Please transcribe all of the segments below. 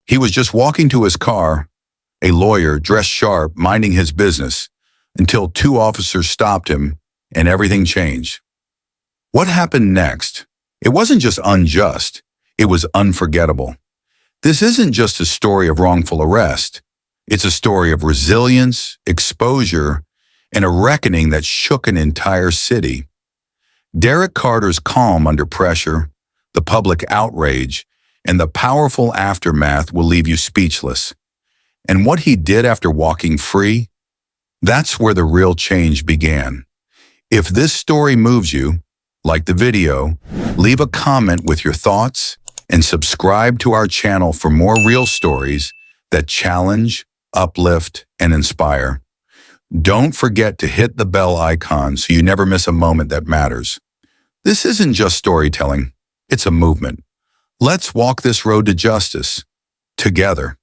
He was just walking to his car, a lawyer dressed sharp, minding his business, until two officers stopped him and everything changed. What happened next? It wasn't just unjust, it was unforgettable. This isn't just a story of wrongful arrest. It's a story of resilience, exposure, and a reckoning that shook an entire city. Derrick Carter's calm under pressure, the public outrage, and the powerful aftermath will leave you speechless. And what he did after walking free? That's where the real change began. If this story moves you, like the video, leave a comment with your thoughts and subscribe to our channel for more real stories that challenge, uplift, and inspire. Don't forget to hit the bell icon so you never miss a moment that matters. This isn't just storytelling, it's a movement. Let's walk this road to justice together.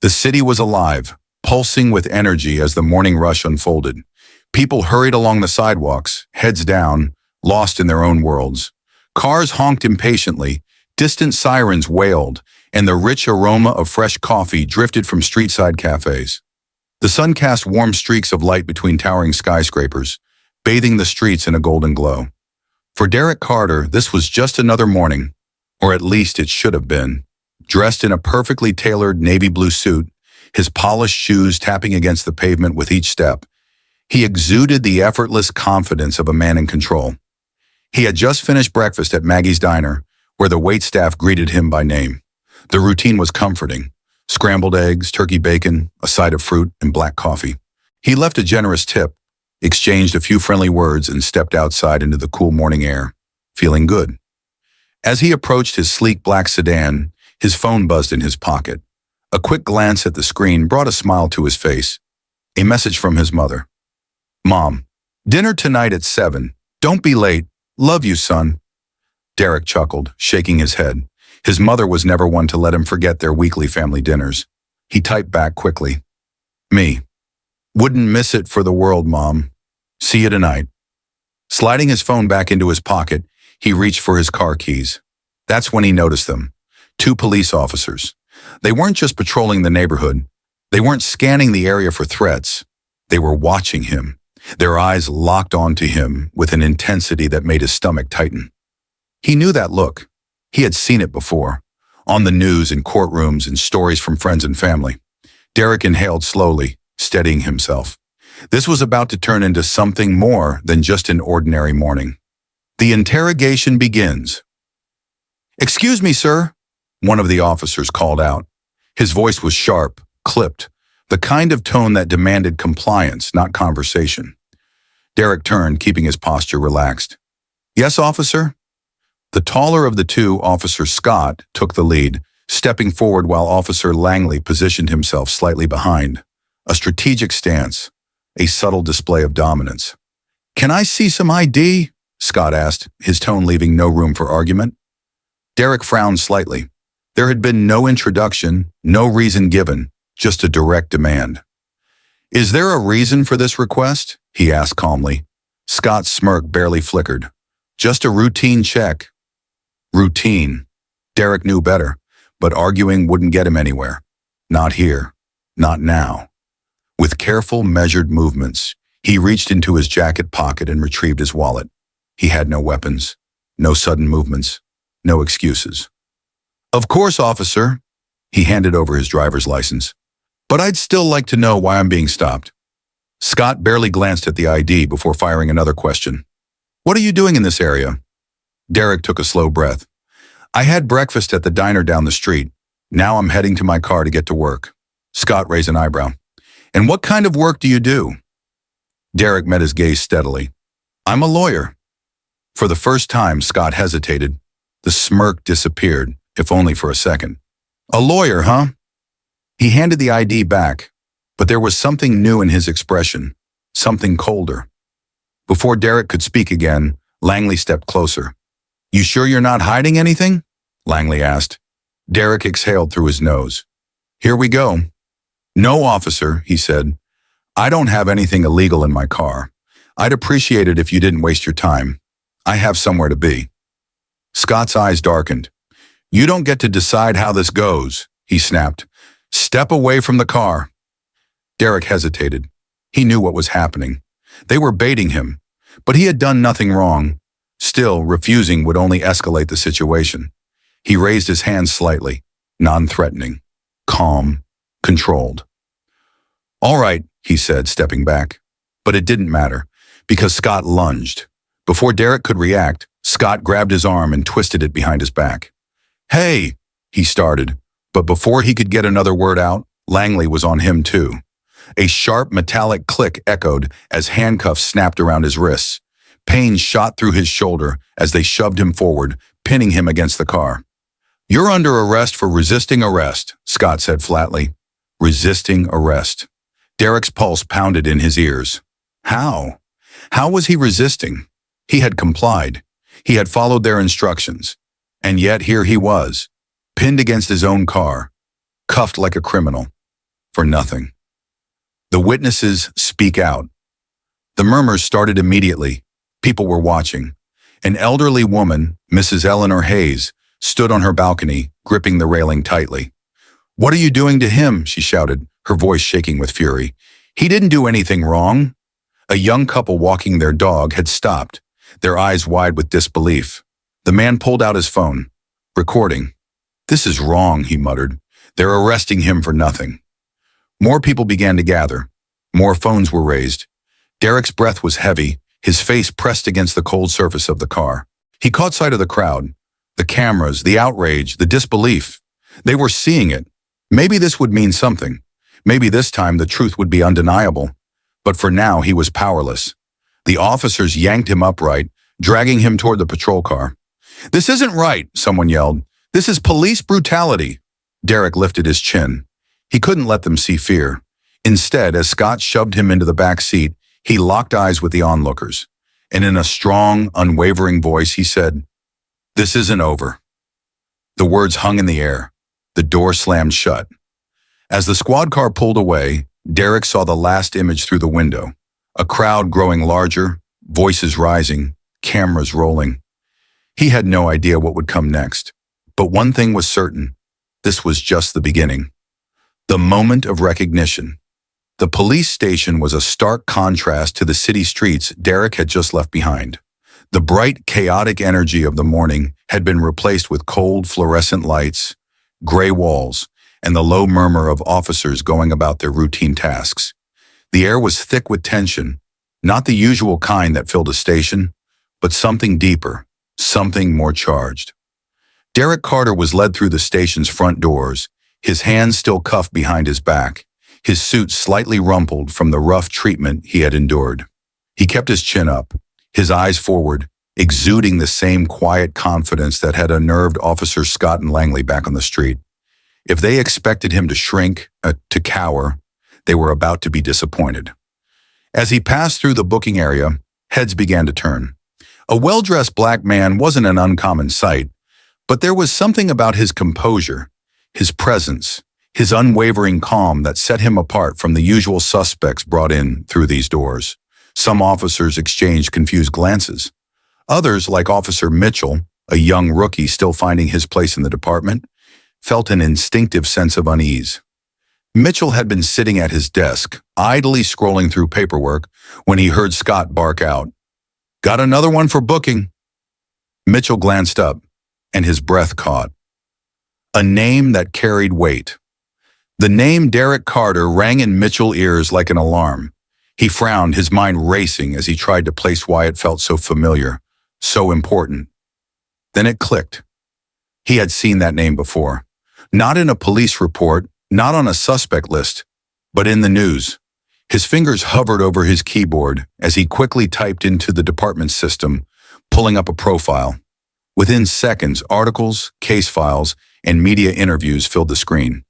The city was alive, pulsing with energy as the morning rush unfolded. People hurried along the sidewalks, heads down, lost in their own worlds. Cars honked impatiently, distant sirens wailed, and the rich aroma of fresh coffee drifted from street-side cafes. The sun cast warm streaks of light between towering skyscrapers, bathing the streets in a golden glow. For Derrick Carter, this was just another morning, or at least it should have been. Dressed in a perfectly tailored navy blue suit, his polished shoes tapping against the pavement with each step, he exuded the effortless confidence of a man in control. He had just finished breakfast at Maggie's Diner, where the waitstaff greeted him by name. The routine was comforting. Scrambled eggs, turkey bacon, a side of fruit, and black coffee. He left a generous tip, exchanged a few friendly words, and stepped outside into the cool morning air, feeling good. As he approached his sleek black sedan, his phone buzzed in his pocket. A quick glance at the screen brought a smile to his face. A message from his mother. "Mom, dinner tonight at 7. Don't be late. Love you, son." Derrick chuckled, shaking his head. His mother was never one to let him forget their weekly family dinners. He typed back quickly. "Me. Wouldn't miss it for the world, Mom. See you tonight." Sliding his phone back into his pocket, he reached for his car keys. That's when he noticed them. Two police officers. They weren't just patrolling the neighborhood. They weren't scanning the area for threats. They were watching him. Their eyes locked onto him with an intensity that made his stomach tighten. He knew that look. He had seen it before, on the news, in courtrooms, and stories from friends and family. Derrick inhaled slowly, steadying himself. This was about to turn into something more than just an ordinary morning. The interrogation begins. "Excuse me, sir," one of the officers called out. His voice was sharp, clipped, the kind of tone that demanded compliance, not conversation. Derrick turned, keeping his posture relaxed. "Yes, officer?" The taller of the two, Officer Scott, took the lead, stepping forward while Officer Langley positioned himself slightly behind. A strategic stance, a subtle display of dominance. "Can I see some ID?" Scott asked, his tone leaving no room for argument. Derrick frowned slightly. There had been no introduction, no reason given, just a direct demand. "Is there a reason for this request?" he asked calmly. Scott's smirk barely flickered. "Just a routine check." Routine. Derrick knew better, but arguing wouldn't get him anywhere. Not here. Not now. With careful, measured movements, he reached into his jacket pocket and retrieved his wallet. He had no weapons, no sudden movements, no excuses. "Of course, officer." He handed over his driver's license. "But I'd still like to know why I'm being stopped." Scott barely glanced at the ID before firing another question. "What are you doing in this area?" Derrick took a slow breath. "I had breakfast at the diner down the street. Now I'm heading to my car to get to work." Scott raised an eyebrow. "And what kind of work do you do?" Derrick met his gaze steadily. "I'm a lawyer." For the first time, Scott hesitated. The smirk disappeared, if only for a second. "A lawyer, huh?" He handed the ID back, but there was something new in his expression, something colder. Before Derrick could speak again, Langley stepped closer. "You sure you're not hiding anything?" Langley asked. Derrick exhaled through his nose. "Here we go." "No, officer," he said. "I don't have anything illegal in my car. I'd appreciate it if you didn't waste your time. I have somewhere to be." Scott's eyes darkened. "You don't get to decide how this goes," he snapped. "Step away from the car." Derrick hesitated. He knew what was happening. They were baiting him, but he had done nothing wrong. Still, refusing would only escalate the situation. He raised his hand slightly, non-threatening, calm, controlled. "All right," he said, stepping back. But it didn't matter, because Scott lunged. Before Derrick could react, Scott grabbed his arm and twisted it behind his back. "Hey," he started, but before he could get another word out, Langley was on him too. A sharp metallic click echoed as handcuffs snapped around his wrists. Pain shot through his shoulder as they shoved him forward, pinning him against the car. "You're under arrest for resisting arrest," Scott said flatly. Resisting arrest. Derrick's pulse pounded in his ears. How? How was he resisting? He had complied. He had followed their instructions. And yet here he was, pinned against his own car, cuffed like a criminal, for nothing. The witnesses speak out. The murmurs started immediately. People were watching. An elderly woman, Mrs. Eleanor Hayes, stood on her balcony, gripping the railing tightly. "What are you doing to him?" she shouted, her voice shaking with fury. "He didn't do anything wrong." A young couple walking their dog had stopped, their eyes wide with disbelief. The man pulled out his phone, recording. "This is wrong," he muttered. "They're arresting him for nothing." More people began to gather. More phones were raised. Derrick's breath was heavy, his face pressed against the cold surface of the car. He caught sight of the crowd, the cameras, the outrage, the disbelief. They were seeing it. Maybe this would mean something. Maybe this time the truth would be undeniable. But for now, he was powerless. The officers yanked him upright, dragging him toward the patrol car. "This isn't right," someone yelled. "This is police brutality." Derrick lifted his chin. He couldn't let them see fear. Instead, as Scott shoved him into the back seat, he locked eyes with the onlookers. And in a strong, unwavering voice, he said, "This isn't over." The words hung in the air. The door slammed shut. As the squad car pulled away, Derrick saw the last image through the window. A crowd growing larger, voices rising, cameras rolling. He had no idea what would come next. But one thing was certain. This was just the beginning. The moment of recognition. The police station was a stark contrast to the city streets Derrick had just left behind. The bright, chaotic energy of the morning had been replaced with cold, fluorescent lights, gray walls, and the low murmur of officers going about their routine tasks. The air was thick with tension, not the usual kind that filled a station, but something deeper, something more charged. Derrick Carter was led through the station's front doors, his hands still cuffed behind his back, his suit slightly rumpled from the rough treatment he had endured. He kept his chin up, his eyes forward, exuding the same quiet confidence that had unnerved Officers Scott and Langley back on the street. If they expected him to shrink, to cower, they were about to be disappointed. As he passed through the booking area, heads began to turn. A well-dressed black man wasn't an uncommon sight, but there was something about his composure, his presence, his unwavering calm that set him apart from the usual suspects brought in through these doors. Some officers exchanged confused glances. Others, like Officer Mitchell, a young rookie still finding his place in the department, felt an instinctive sense of unease. Mitchell had been sitting at his desk, idly scrolling through paperwork, when he heard Scott bark out, "Got another one for booking." Mitchell glanced up, and his breath caught. A name that carried weight. The name Derrick Carter rang in Mitchell's ears like an alarm. He frowned, his mind racing as he tried to place why it felt so familiar, so important. Then it clicked. He had seen that name before. Not in a police report, not on a suspect list, but in the news. His fingers hovered over his keyboard as he quickly typed into the department's system, pulling up a profile. Within seconds, articles, case files, and media interviews filled the screen.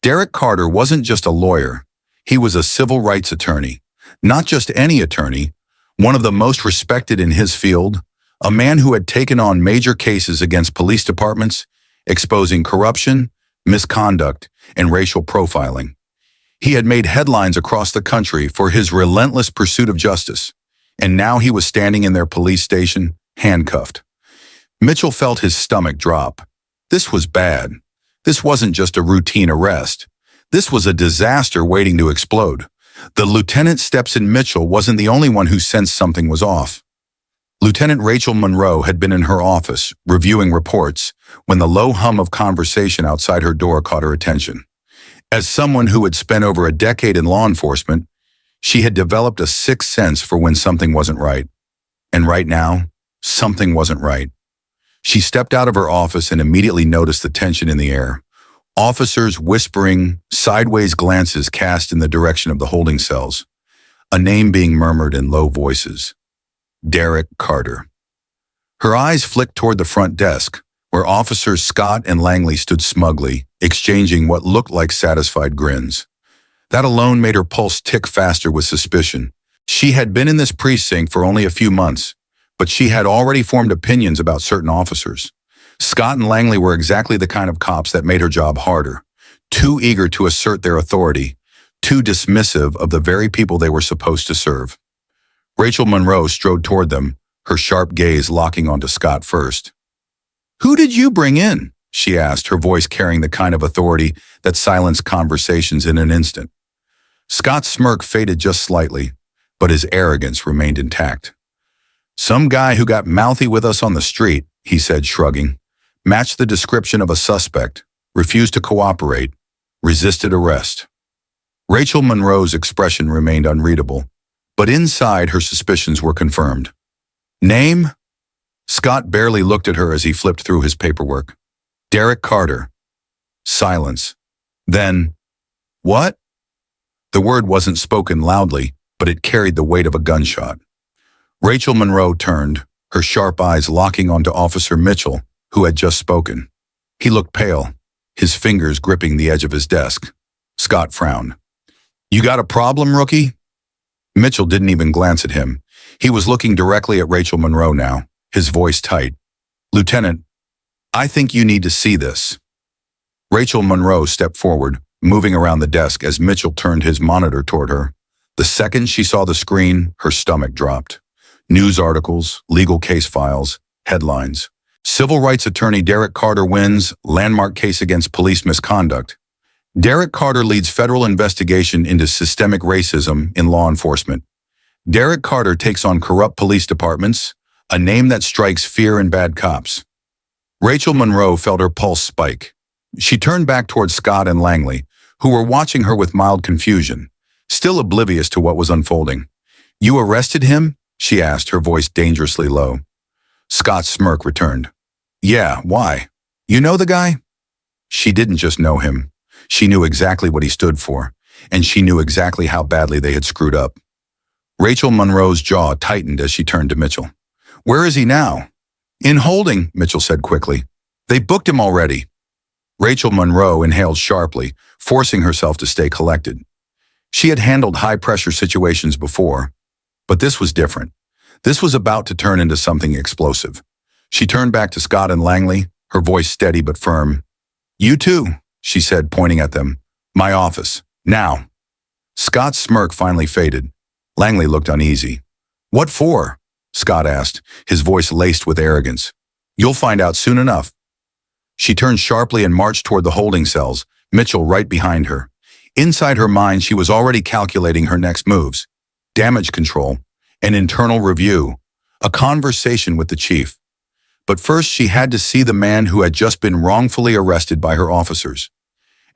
Derrick Carter wasn't just a lawyer. He was a civil rights attorney. Not just any attorney, one of the most respected in his field, a man who had taken on major cases against police departments, exposing corruption, misconduct, and racial profiling. He had made headlines across the country for his relentless pursuit of justice, and now he was standing in their police station, handcuffed. Mitchell felt his stomach drop. This was bad. This wasn't just a routine arrest. This was a disaster waiting to explode. The Lieutenant Stepson Mitchell wasn't the only one who sensed something was off. Lieutenant Rachel Monroe had been in her office, reviewing reports, when the low hum of conversation outside her door caught her attention. As someone who had spent over a decade in law enforcement, she had developed a sixth sense for when something wasn't right. And right now, something wasn't right. She stepped out of her office and immediately noticed the tension in the air. Officers whispering, sideways glances cast in the direction of the holding cells. A name being murmured in low voices. Derrick Carter. Her eyes flicked toward the front desk, where Officers Scott and Langley stood smugly, exchanging what looked like satisfied grins. That alone made her pulse tick faster with suspicion. She had been in this precinct for only a few months, but she had already formed opinions about certain officers. Scott and Langley were exactly the kind of cops that made her job harder, too eager to assert their authority, too dismissive of the very people they were supposed to serve. Rachel Monroe strode toward them, her sharp gaze locking onto Scott first. "Who did you bring in?" she asked, her voice carrying the kind of authority that silenced conversations in an instant. Scott's smirk faded just slightly, but his arrogance remained intact. "Some guy who got mouthy with us on the street," he said, shrugging, "matched the description of a suspect, refused to cooperate, resisted arrest." Rachel Monroe's expression remained unreadable, but inside her suspicions were confirmed. "Name?" Scott barely looked at her as he flipped through his paperwork. "Derrick Carter." Silence. Then, "What?" The word wasn't spoken loudly, but it carried the weight of a gunshot. Rachel Monroe turned, her sharp eyes locking onto Officer Mitchell, who had just spoken. He looked pale, his fingers gripping the edge of his desk. Scott frowned. "You got a problem, rookie?" Mitchell didn't even glance at him. He was looking directly at Rachel Monroe now, his voice tight. "Lieutenant, I think you need to see this." Rachel Monroe stepped forward, moving around the desk as Mitchell turned his monitor toward her. The second she saw the screen, her stomach dropped. News articles, legal case files, headlines. Civil rights attorney Derrick Carter wins landmark case against police misconduct. Derrick Carter leads federal investigation into systemic racism in law enforcement. Derrick Carter takes on corrupt police departments, a name that strikes fear in bad cops. Rachel Monroe felt her pulse spike. She turned back toward Scott and Langley, who were watching her with mild confusion, still oblivious to what was unfolding. "You arrested him?" she asked, her voice dangerously low. Scott's smirk returned. "Yeah, why? You know the guy?" She didn't just know him. She knew exactly what he stood for, and she knew exactly how badly they had screwed up. Rachel Monroe's jaw tightened as she turned to Mitchell. "Where is he now?" "In holding," Mitchell said quickly. "They booked him already." Rachel Monroe inhaled sharply, forcing herself to stay collected. She had handled high-pressure situations before, but this was different. This was about to turn into something explosive. She turned back to Scott and Langley, her voice steady but firm. "You too," she said, pointing at them. "My office. Now." Scott's smirk finally faded. Langley looked uneasy. "What for?" Scott asked, his voice laced with arrogance. "You'll find out soon enough." She turned sharply and marched toward the holding cells, Mitchell right behind her. Inside her mind, she was already calculating her next moves. Damage control, an internal review, a conversation with the chief. But first, she had to see the man who had just been wrongfully arrested by her officers.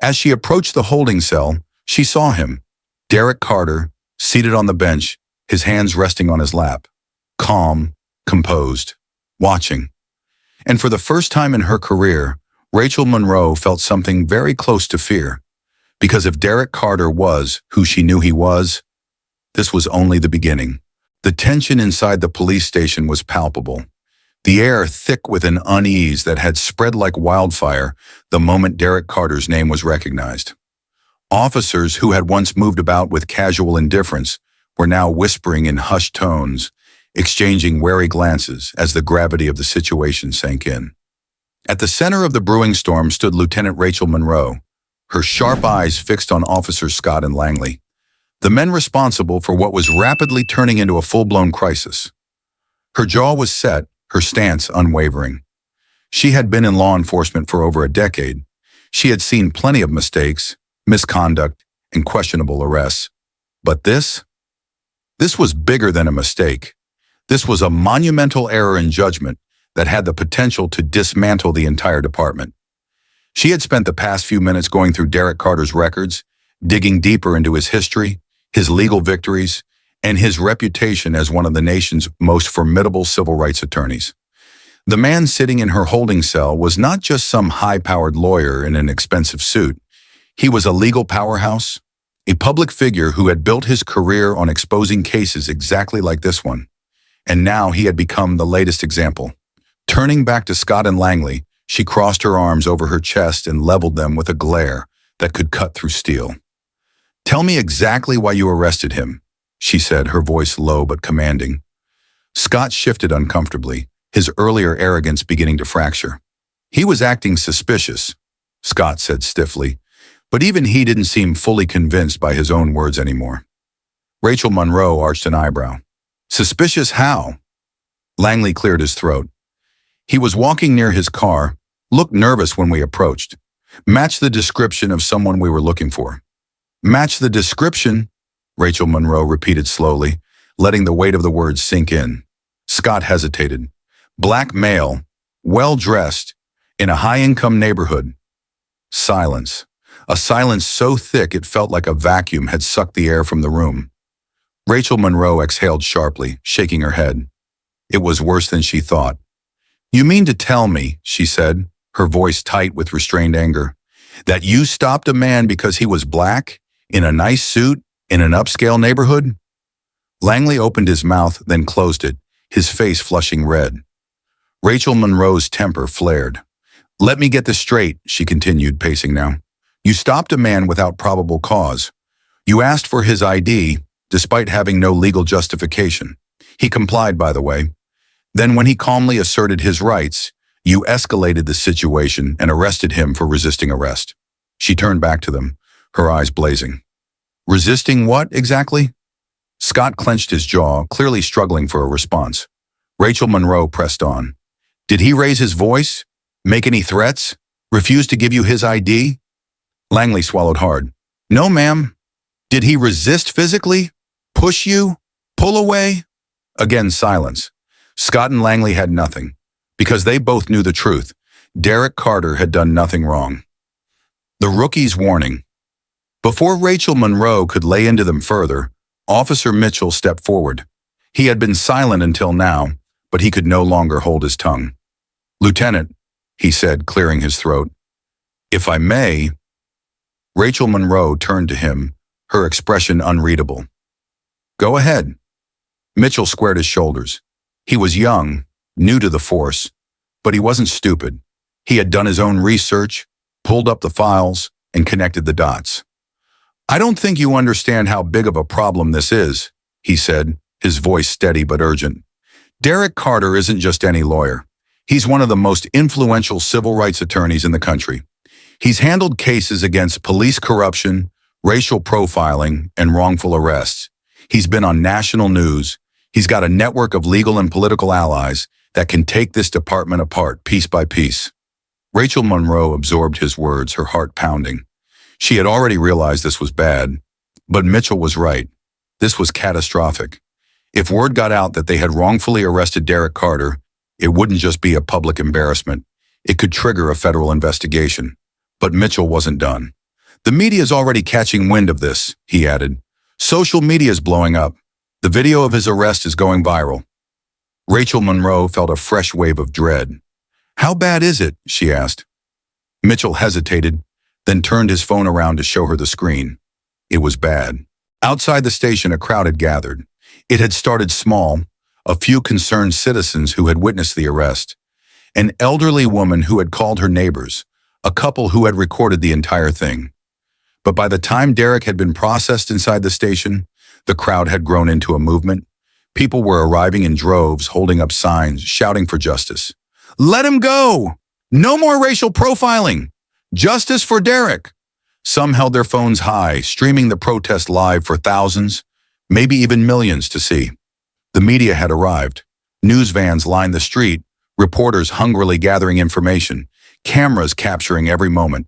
As she approached the holding cell, she saw him, Derrick Carter, seated on the bench, his hands resting on his lap. Calm, composed, watching. And for the first time in her career, Rachel Monroe felt something very close to fear. Because if Derrick Carter was who she knew he was, this was only the beginning. The tension inside the police station was palpable. The air thick with an unease that had spread like wildfire the moment Derrick Carter's name was recognized. Officers who had once moved about with casual indifference were now whispering in hushed tones, exchanging wary glances as the gravity of the situation sank in. At the center of the brewing storm stood Lieutenant Rachel Monroe, her sharp eyes fixed on Officers Scott and Langley, the men responsible for what was rapidly turning into a full-blown crisis. Her jaw was set, her stance unwavering. She had been in law enforcement for over a decade. She had seen plenty of mistakes, misconduct, and questionable arrests. But this was bigger than a mistake. This was a monumental error in judgment that had the potential to dismantle the entire department. She had spent the past few minutes going through Derrick Carter's records, digging deeper into his history, his legal victories, and his reputation as one of the nation's most formidable civil rights attorneys. The man sitting in her holding cell was not just some high-powered lawyer in an expensive suit. He was a legal powerhouse, a public figure who had built his career on exposing cases exactly like this one. And now he had become the latest example. Turning back to Scott and Langley, she crossed her arms over her chest and leveled them with a glare that could cut through steel. "Tell me exactly why you arrested him," she said, her voice low but commanding. Scott shifted uncomfortably, his earlier arrogance beginning to fracture. "He was acting suspicious," Scott said stiffly, but even he didn't seem fully convinced by his own words anymore. Rachel Monroe arched an eyebrow. "Suspicious how?" Langley cleared his throat. "He was walking near his car, looked nervous when we approached. Matched the description of someone we were looking for." "Match the description?" Rachel Monroe repeated slowly, letting the weight of the words sink in. Scott hesitated. "Black male, well-dressed, in a high-income neighborhood." Silence. A silence so thick it felt like a vacuum had sucked the air from the room. Rachel Monroe exhaled sharply, shaking her head. It was worse than she thought. "You mean to tell me," she said, her voice tight with restrained anger, "that you stopped a man because he was black, in a nice suit, in an upscale neighborhood?" Langley opened his mouth, then closed it, his face flushing red. Rachel Monroe's temper flared. "Let me get this straight," she continued, pacing now. "You stopped a man without probable cause. You asked for his ID, despite having no legal justification. He complied, by the way. Then when he calmly asserted his rights, you escalated the situation and arrested him for resisting arrest." She turned back to them, her eyes blazing. "Resisting what, exactly?" Scott clenched his jaw, clearly struggling for a response. Rachel Monroe pressed on. "Did he raise his voice? Make any threats? Refuse to give you his ID?" Langley swallowed hard. "No, ma'am." "Did he resist physically? Push you? Pull away?" Again, silence. Scott and Langley had nothing, because they both knew the truth. Derrick Carter had done nothing wrong. The rookie's warning. Before Rachel Monroe could lay into them further, Officer Mitchell stepped forward. He had been silent until now, but he could no longer hold his tongue. "Lieutenant," he said, clearing his throat, "if I may." Rachel Monroe turned to him, her expression unreadable. "Go ahead." Mitchell squared his shoulders. He was young, new to the force, but he wasn't stupid. He had done his own research, pulled up the files, and connected the dots. "I don't think you understand how big of a problem this is," he said, his voice steady but urgent. "Derrick Carter isn't just any lawyer. He's one of the most influential civil rights attorneys in the country. He's handled cases against police corruption, racial profiling, and wrongful arrests. He's been on national news. He's got a network of legal and political allies that can take this department apart piece by piece." Rachel Monroe absorbed his words, her heart pounding. She had already realized this was bad, but Mitchell was right. This was catastrophic. If word got out that they had wrongfully arrested Derrick Carter, it wouldn't just be a public embarrassment. It could trigger a federal investigation. But Mitchell wasn't done. "The media's already catching wind of this," he added. "Social media's blowing up. The video of his arrest is going viral." Rachel Monroe felt a fresh wave of dread. "How bad is it?" she asked. Mitchell hesitated, then turned his phone around to show her the screen. It was bad. Outside the station, a crowd had gathered. It had started small, a few concerned citizens who had witnessed the arrest, an elderly woman who had called her neighbors, a couple who had recorded the entire thing. But by the time Derrick had been processed inside the station, the crowd had grown into a movement. People were arriving in droves, holding up signs, shouting for justice. "Let him go! No more racial profiling! Justice for Derrick!" Some held their phones high, streaming the protest live for thousands, maybe even millions to see. The media had arrived. News vans lined the street, reporters hungrily gathering information, cameras capturing every moment.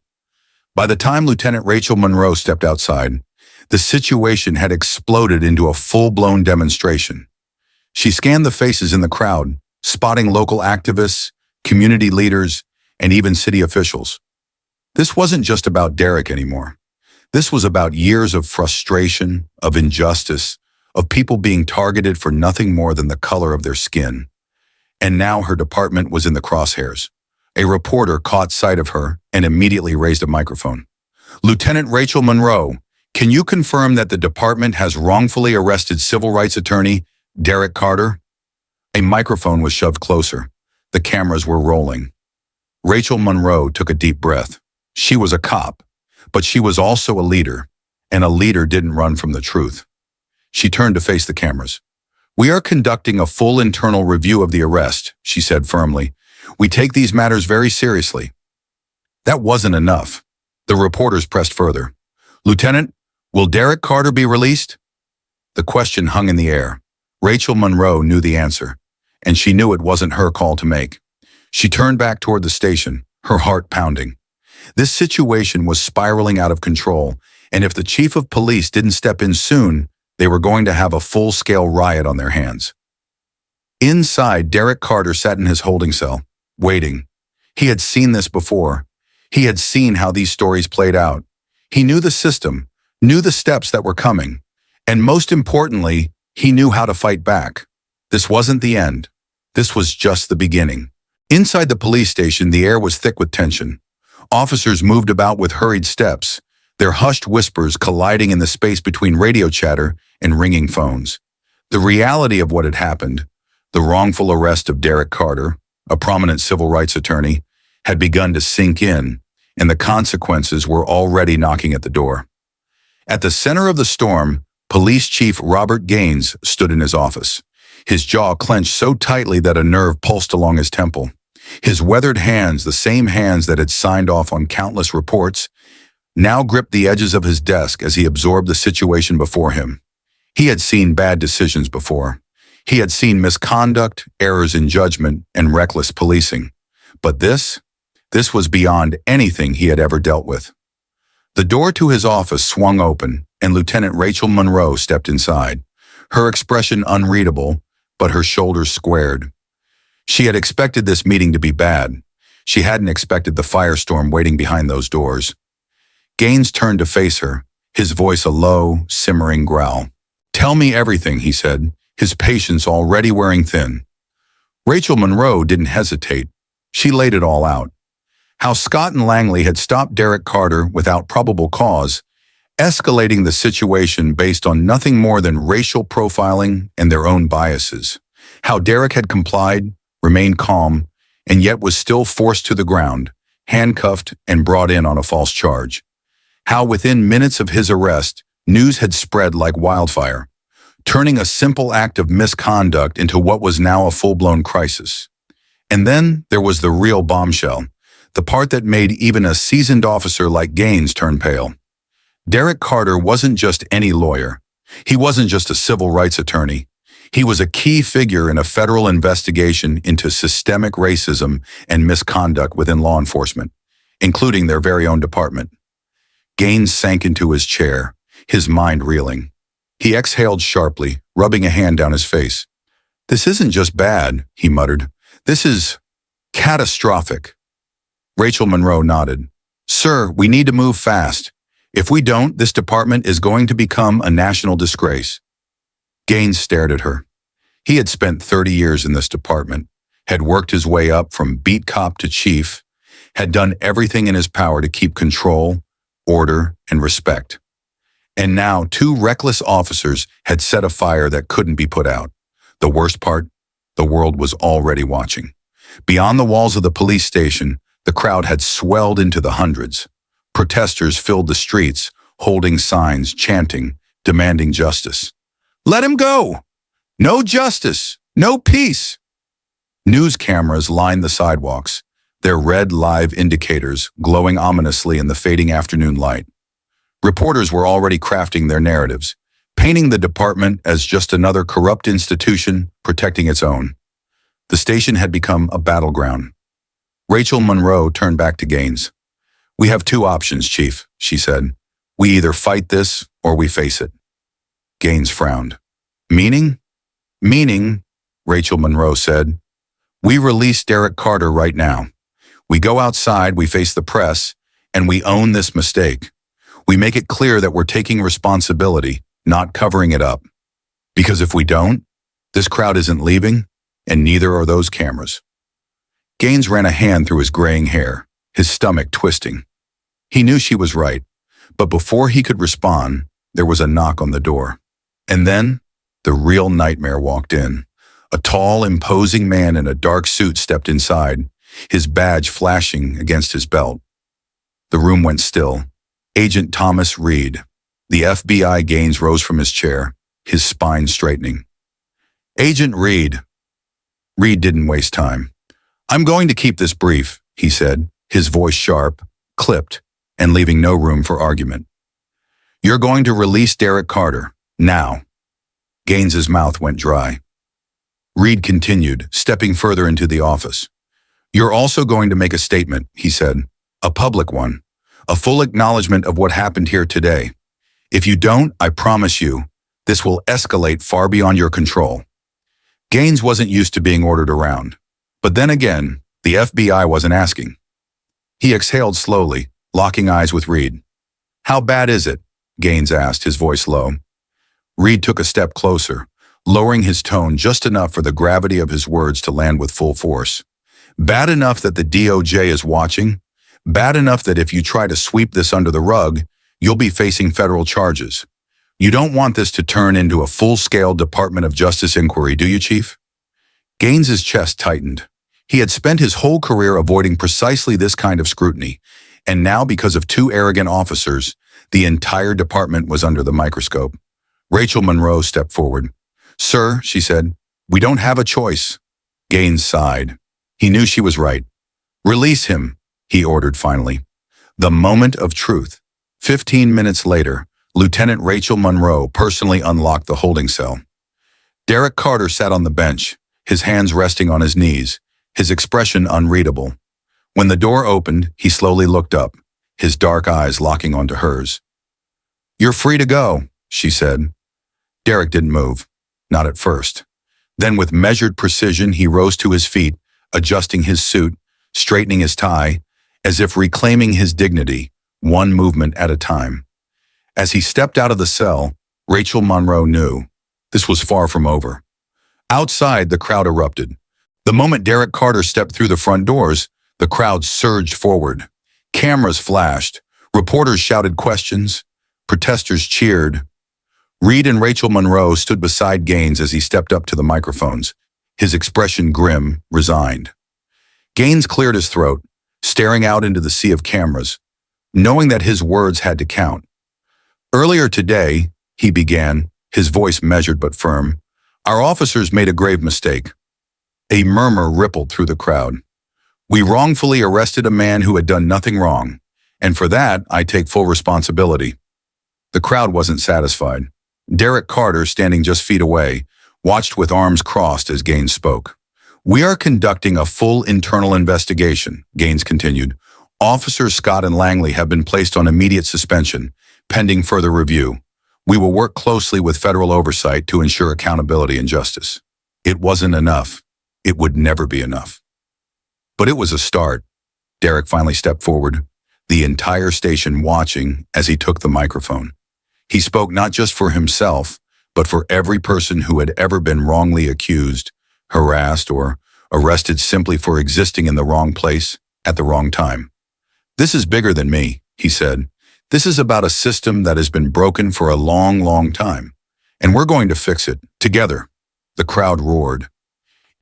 By the time Lieutenant Rachel Monroe stepped outside, the situation had exploded into a full-blown demonstration. She scanned the faces in the crowd, spotting local activists, community leaders, and even city officials. This wasn't just about Derrick anymore. This was about years of frustration, of injustice, of people being targeted for nothing more than the color of their skin. And now her department was in the crosshairs. A reporter caught sight of her and immediately raised a microphone. "Lieutenant Rachel Monroe, can you confirm that the department has wrongfully arrested civil rights attorney Derrick Carter?" A microphone was shoved closer. The cameras were rolling. Rachel Monroe took a deep breath. She was a cop, but she was also a leader, and a leader didn't run from the truth. She turned to face the cameras. "We are conducting a full internal review of the arrest," she said firmly. "We take these matters very seriously." That wasn't enough. The reporters pressed further. "Lieutenant, will Derrick Carter be released?" The question hung in the air. Rachel Monroe knew the answer, and she knew it wasn't her call to make. She turned back toward the station, her heart pounding. This situation was spiraling out of control, and if the chief of police didn't step in soon, they were going to have a full-scale riot on their hands. Inside, Derrick Carter sat in his holding cell, waiting. He had seen this before. He had seen how these stories played out. He knew the system, knew the steps that were coming, and most importantly, he knew how to fight back. This wasn't the end. This was just the beginning. Inside the police station, the air was thick with tension. Officers moved about with hurried steps, their hushed whispers colliding in the space between radio chatter and ringing phones. The reality of what had happened, the wrongful arrest of Derrick Carter, a prominent civil rights attorney, had begun to sink in, and the consequences were already knocking at the door. At the center of the storm, Police Chief Robert Gaines stood in his office. His jaw clenched so tightly that a nerve pulsed along his temple. His weathered hands, the same hands that had signed off on countless reports, now gripped the edges of his desk as he absorbed the situation before him. He had seen bad decisions before. He had seen misconduct, errors in judgment, and reckless policing. But this was beyond anything he had ever dealt with. The door to his office swung open, and Lieutenant Rachel Monroe stepped inside, her expression unreadable, but her shoulders squared. She had expected this meeting to be bad. She hadn't expected the firestorm waiting behind those doors. Gaines turned to face her, his voice a low, simmering growl. "Tell me everything," he said, his patience already wearing thin. Rachel Monroe didn't hesitate. She laid it all out. How Scott and Langley had stopped Derrick Carter without probable cause, escalating the situation based on nothing more than racial profiling and their own biases. How Derrick had complied, remained calm, and yet was still forced to the ground, handcuffed and brought in on a false charge. How within minutes of his arrest, news had spread like wildfire, turning a simple act of misconduct into what was now a full-blown crisis. And then there was the real bombshell, the part that made even a seasoned officer like Gaines turn pale. Derrick Carter wasn't just any lawyer. He wasn't just a civil rights attorney. He was a key figure in a federal investigation into systemic racism and misconduct within law enforcement, including their very own department. Gaines sank into his chair, his mind reeling. He exhaled sharply, rubbing a hand down his face. "This isn't just bad," he muttered. "This is catastrophic." Rachel Monroe nodded. "Sir, we need to move fast. If we don't, this department is going to become a national disgrace." Gaines stared at her. He had spent 30 years in this department, had worked his way up from beat cop to chief, had done everything in his power to keep control, order, and respect. And now 2 reckless officers had set a fire that couldn't be put out. The worst part, the world was already watching. Beyond the walls of the police station, the crowd had swelled into the hundreds. Protesters filled the streets, holding signs, chanting, demanding justice. "Let him go! No justice! No peace!" News cameras lined the sidewalks, their red live indicators glowing ominously in the fading afternoon light. Reporters were already crafting their narratives, painting the department as just another corrupt institution protecting its own. The station had become a battleground. Rachel Monroe turned back to Gaines. We have two options, Chief, she said. We either fight this or we face it. Gaines frowned. Meaning? Meaning, Rachel Monroe said. We release Derrick Carter right now. We go outside, we face the press, and we own this mistake. We make it clear that we're taking responsibility, not covering it up. Because if we don't, this crowd isn't leaving, and neither are those cameras. Gaines ran a hand through his graying hair, his stomach twisting. He knew she was right, but before he could respond, there was a knock on the door. And then, the real nightmare walked in. A tall, imposing man in a dark suit stepped inside, his badge flashing against his belt. The room went still. Agent Thomas Reed. The FBI. Gaines rose from his chair, his spine straightening. Agent Reed. Reed didn't waste time. I'm going to keep this brief, he said, his voice sharp, clipped, and leaving no room for argument. You're going to release Derrick Carter, now. Gaines's mouth went dry. Reed continued, stepping further into the office. You're also going to make a statement, he said, a public one, a full acknowledgement of what happened here today. If you don't, I promise you, this will escalate far beyond your control. Gaines wasn't used to being ordered around. But then again, the FBI wasn't asking. He exhaled slowly, locking eyes with Reed. How bad is it? Gaines asked, his voice low. Reed took a step closer, lowering his tone just enough for the gravity of his words to land with full force. Bad enough that the DOJ is watching, bad enough that if you try to sweep this under the rug, you'll be facing federal charges. You don't want this to turn into a full-scale Department of Justice inquiry, do you, Chief? Gaines's chest tightened. He had spent his whole career avoiding precisely this kind of scrutiny, and now because of two arrogant officers, the entire department was under the microscope. Rachel Monroe stepped forward. Sir, she said, we don't have a choice. Gaines sighed. He knew she was right. Release him, he ordered finally. The moment of truth. 15 minutes later, Lieutenant Rachel Monroe personally unlocked the holding cell. Derrick Carter sat on the bench, his hands resting on his knees, his expression unreadable. When the door opened, he slowly looked up, his dark eyes locking onto hers. You're free to go, she said. Derrick didn't move, not at first. Then with measured precision, he rose to his feet, adjusting his suit, straightening his tie, as if reclaiming his dignity, one movement at a time. As he stepped out of the cell, Rachel Monroe knew this was far from over. Outside, the crowd erupted. The moment Derrick Carter stepped through the front doors, the crowd surged forward. Cameras flashed. Reporters shouted questions. Protesters cheered. Reed and Rachel Monroe stood beside Gaines as he stepped up to the microphones, his expression grim, resigned. Gaines cleared his throat, staring out into the sea of cameras, knowing that his words had to count. Earlier today, he began, his voice measured but firm, our officers made a grave mistake. A murmur rippled through the crowd. We wrongfully arrested a man who had done nothing wrong, and for that, I take full responsibility. The crowd wasn't satisfied. Derrick Carter, standing just feet away, watched with arms crossed as Gaines spoke. We are conducting a full internal investigation, Gaines continued. Officers Scott and Langley have been placed on immediate suspension, pending further review. We will work closely with federal oversight to ensure accountability and justice. It wasn't enough. It would never be enough. But it was a start. Derrick finally stepped forward, the entire station watching as he took the microphone. He spoke not just for himself, but for every person who had ever been wrongly accused, harassed, or arrested simply for existing in the wrong place at the wrong time. This is bigger than me, he said. This is about a system that has been broken for a long, long time, and we're going to fix it, together. The crowd roared.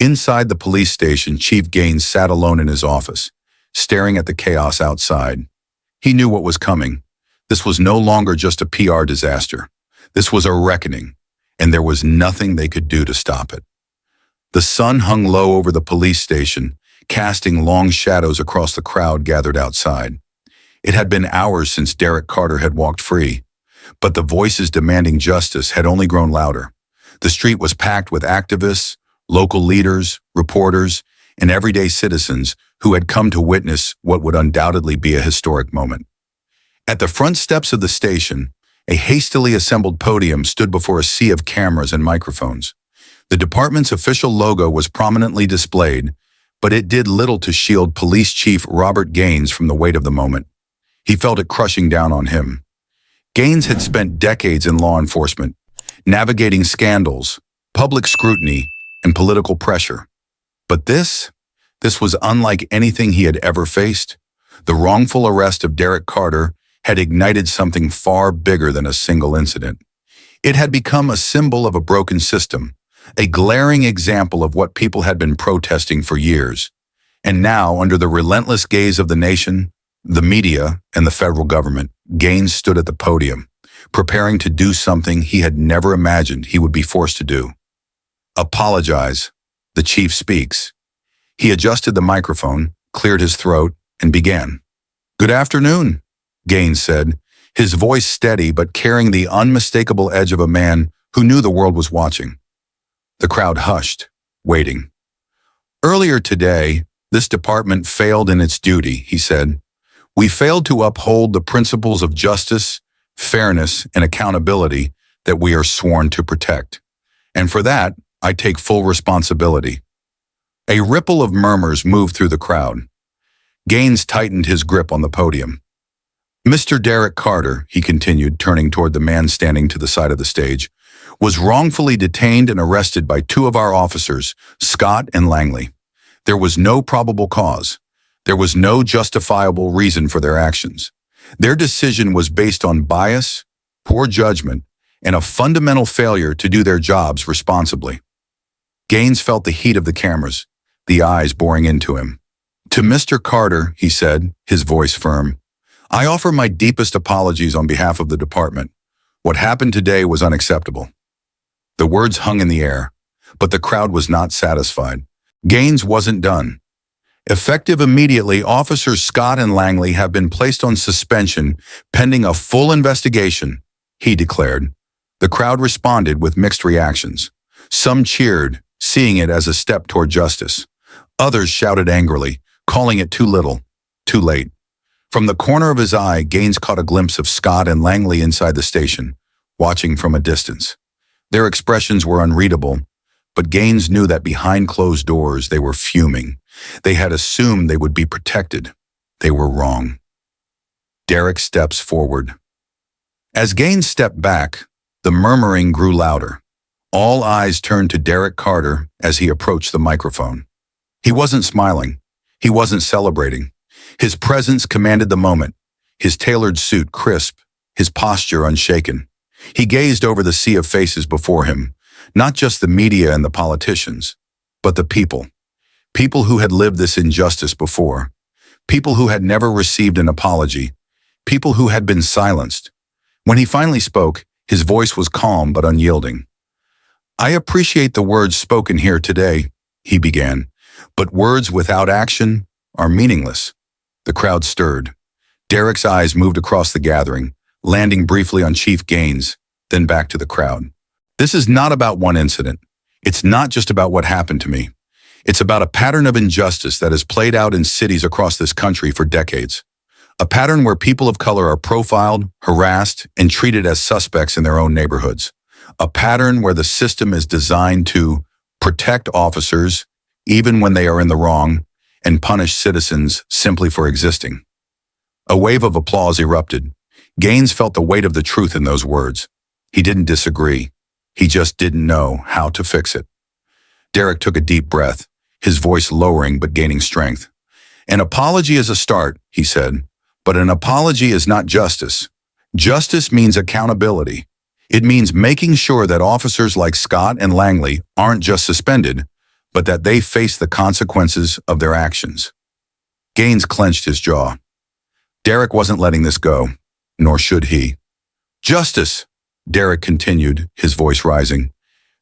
Inside the police station, Chief Gaines sat alone in his office, staring at the chaos outside. He knew what was coming. This was no longer just a PR disaster. This was a reckoning, and there was nothing they could do to stop it. The sun hung low over the police station, casting long shadows across the crowd gathered outside. It had been hours since Derrick Carter had walked free, but the voices demanding justice had only grown louder. The street was packed with activists, local leaders, reporters, and everyday citizens who had come to witness what would undoubtedly be a historic moment. At the front steps of the station, a hastily assembled podium stood before a sea of cameras and microphones. The department's official logo was prominently displayed, but it did little to shield Police Chief Robert Gaines from the weight of the moment. He felt it crushing down on him. Gaines had spent decades in law enforcement, navigating scandals, public scrutiny, and political pressure. But this was unlike anything he had ever faced. The wrongful arrest of Derrick Carter had ignited something far bigger than a single incident. It had become a symbol of a broken system, a glaring example of what people had been protesting for years. And now, under the relentless gaze of the nation, the media, and the federal government, Gaines stood at the podium, preparing to do something he had never imagined he would be forced to do. "Apologize," the chief speaks. He adjusted the microphone, cleared his throat, and began. "Good afternoon," Gaines said, his voice steady but carrying the unmistakable edge of a man who knew the world was watching. The crowd hushed, waiting. "Earlier today, this department failed in its duty," he said. "We failed to uphold the principles of justice, fairness, and accountability that we are sworn to protect. And for that, I take full responsibility." A ripple of murmurs moved through the crowd. Gaines tightened his grip on the podium. "Mr. Derrick Carter," he continued, turning toward the man standing to the side of the stage, "was wrongfully detained and arrested by two of our officers, Scott and Langley. There was no probable cause. There was no justifiable reason for their actions. Their decision was based on bias, poor judgment, and a fundamental failure to do their jobs responsibly." Gaines felt the heat of the cameras, the eyes boring into him. "To Mr. Carter," he said, his voice firm, "I offer my deepest apologies on behalf of the department. What happened today was unacceptable." The words hung in the air, but the crowd was not satisfied. Gaines wasn't done. "Effective immediately, Officers Scott and Langley have been placed on suspension pending a full investigation," he declared. The crowd responded with mixed reactions. Some cheered, seeing it as a step toward justice. Others shouted angrily, calling it too little, too late. From the corner of his eye, Gaines caught a glimpse of Scott and Langley inside the station, watching from a distance. Their expressions were unreadable, but Gaines knew that behind closed doors they were fuming. They had assumed they would be protected. They were wrong. Derrick steps forward. As Gaines stepped back, the murmuring grew louder. All eyes turned to Derrick Carter as he approached the microphone. He wasn't smiling. He wasn't celebrating. His presence commanded the moment, his tailored suit crisp, his posture unshaken. He gazed over the sea of faces before him, not just the media and the politicians, but the people. People who had lived this injustice before. People who had never received an apology. People who had been silenced. When he finally spoke, his voice was calm but unyielding. "I appreciate the words spoken here today," he began, "but words without action are meaningless." The crowd stirred. Derrick's eyes moved across the gathering, landing briefly on Chief Gaines, then back to the crowd. "This is not about one incident. It's not just about what happened to me. It's about a pattern of injustice that has played out in cities across this country for decades. A pattern where people of color are profiled, harassed, and treated as suspects in their own neighborhoods. A pattern where the system is designed to protect officers, even when they are in the wrong, and punish citizens simply for existing." A wave of applause erupted. Gaines felt the weight of the truth in those words. He didn't disagree. He just didn't know how to fix it. Derrick took a deep breath, his voice lowering but gaining strength. "An apology is a start," he said, "but an apology is not justice. Justice means accountability. It means making sure that officers like Scott and Langley aren't just suspended, but that they face the consequences of their actions." Gaines clenched his jaw. Derrick wasn't letting this go, nor should he. "Justice," Derrick continued, his voice rising,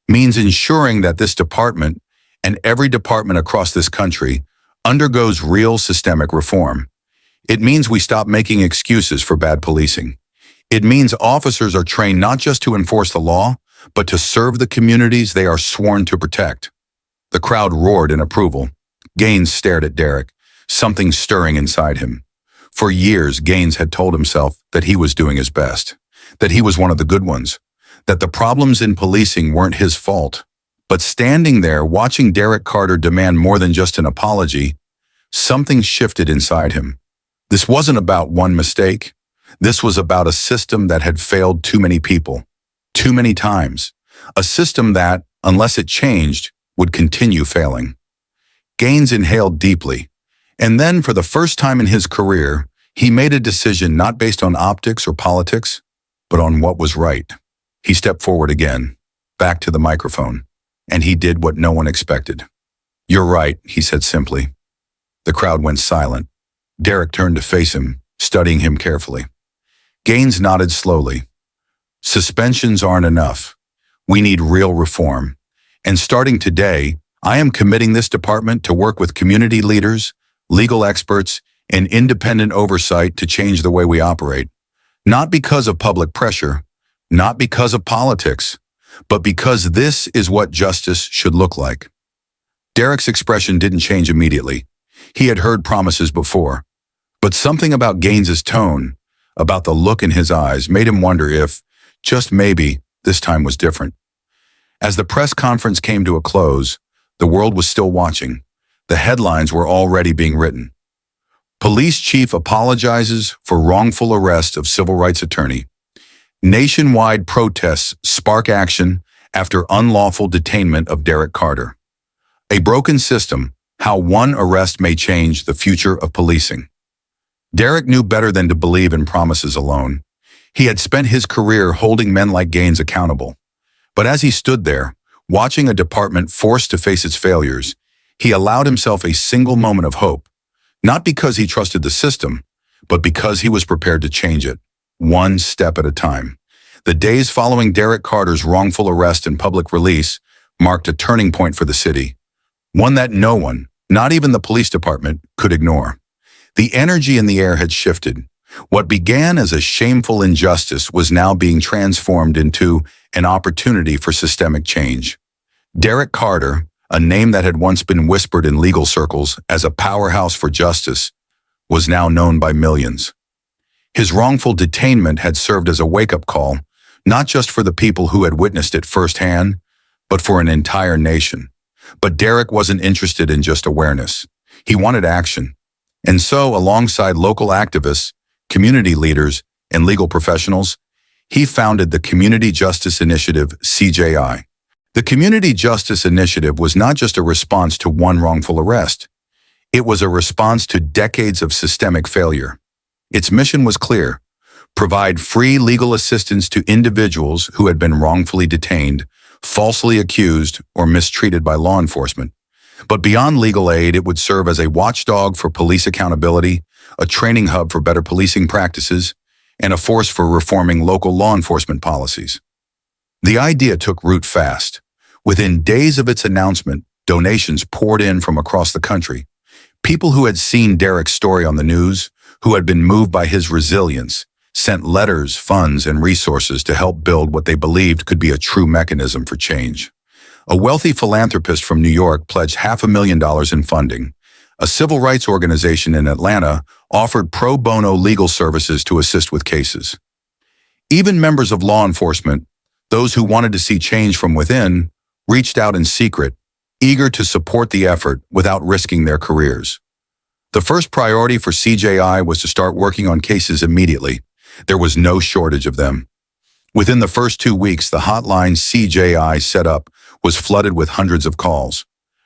"means ensuring that this department, and every department across this country, undergoes real systemic reform. It means we stop making excuses for bad policing. It means officers are trained not just to enforce the law, but to serve the communities they are sworn to protect." The crowd roared in approval. Gaines stared at Derrick, something stirring inside him. For years, Gaines had told himself that he was doing his best, that he was one of the good ones, that the problems in policing weren't his fault. But standing there, watching Derrick Carter demand more than just an apology, something shifted inside him. This wasn't about one mistake. This was about a system that had failed too many people, too many times. A system that, unless it changed, would continue failing. Gaines inhaled deeply, and then, for the first time in his career, he made a decision not based on optics or politics, but on what was right. He stepped forward again, back to the microphone, and he did what no one expected. "You're right," he said simply. The crowd went silent. Derrick turned to face him, studying him carefully. Gaines nodded slowly. "Suspensions aren't enough. We need real reform. And starting today, I am committing this department to work with community leaders, legal experts, and independent oversight to change the way we operate. Not because of public pressure, not because of politics, but because this is what justice should look like." Derrick's expression didn't change immediately. He had heard promises before, but something about Gaines's tone, about the look in his eyes, made him wonder if, just maybe, this time was different. As the press conference came to a close, the world was still watching. The headlines were already being written. Police chief apologizes for wrongful arrest of civil rights attorney. Nationwide protests spark action after unlawful detainment of Derrick Carter. A broken system, how one arrest may change the future of policing. Derrick knew better than to believe in promises alone. He had spent his career holding men like Gaines accountable. But as he stood there, watching a department forced to face its failures, he allowed himself a single moment of hope, not because he trusted the system, but because he was prepared to change it, one step at a time. The days following Derrick Carter's wrongful arrest and public release marked a turning point for the city, one that no one, not even the police department, could ignore. The energy in the air had shifted. What began as a shameful injustice was now being transformed into an opportunity for systemic change. Derrick Carter, a name that had once been whispered in legal circles as a powerhouse for justice, was now known by millions. His wrongful detainment had served as a wake-up call, not just for the people who had witnessed it firsthand, but for an entire nation. But Derrick wasn't interested in just awareness. He wanted action. And so, alongside local activists, community leaders, and legal professionals, he founded the Community Justice Initiative, CJI. The Community Justice Initiative was not just a response to one wrongful arrest. It was a response to decades of systemic failure. Its mission was clear: provide free legal assistance to individuals who had been wrongfully detained, falsely accused, or mistreated by law enforcement. But beyond legal aid, it would serve as a watchdog for police accountability, a training hub for better policing practices, and a force for reforming local law enforcement policies. The idea took root fast. Within days of its announcement, donations poured in from across the country. People who had seen Derrick's story on the news, who had been moved by his resilience, sent letters, funds, and resources to help build what they believed could be a true mechanism for change. A wealthy philanthropist from New York pledged $500,000 in funding. A civil rights organization in Atlanta offered pro bono legal services to assist with cases. Even members of law enforcement, those who wanted to see change from within, reached out in secret, eager to support the effort without risking their careers. The first priority for CJI was to start working on cases immediately. There was no shortage of them. Within the first 2 weeks, the hotline CJI set up was flooded with hundreds of calls.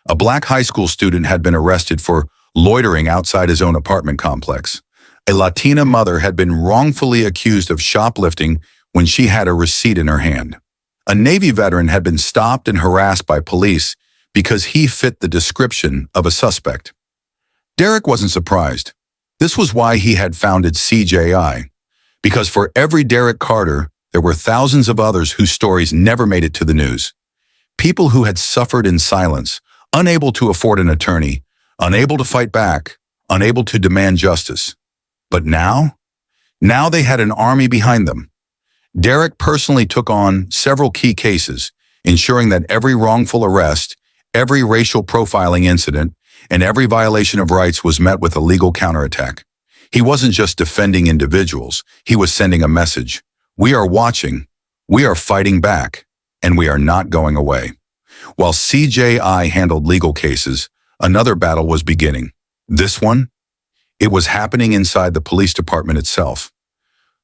A black high school student had been arrested for loitering outside his own apartment complex. A Latina mother had been wrongfully accused of shoplifting when she had a receipt in her hand. A Navy veteran had been stopped and harassed by police because he fit the description of a suspect. Derrick wasn't surprised. This was why he had founded CJI. Because for every Derrick Carter, there were thousands of others whose stories never made it to the news. People who had suffered in silence, unable to afford an attorney, unable to fight back, unable to demand justice. But now they had an army behind them. Derrick personally took on several key cases, ensuring that every wrongful arrest, every racial profiling incident, and every violation of rights was met with a legal counterattack. He wasn't just defending individuals, he was sending a message. We are watching, we are fighting back, and we are not going away. While CJI handled legal cases, another battle was beginning. This one? It was happening inside the police department itself.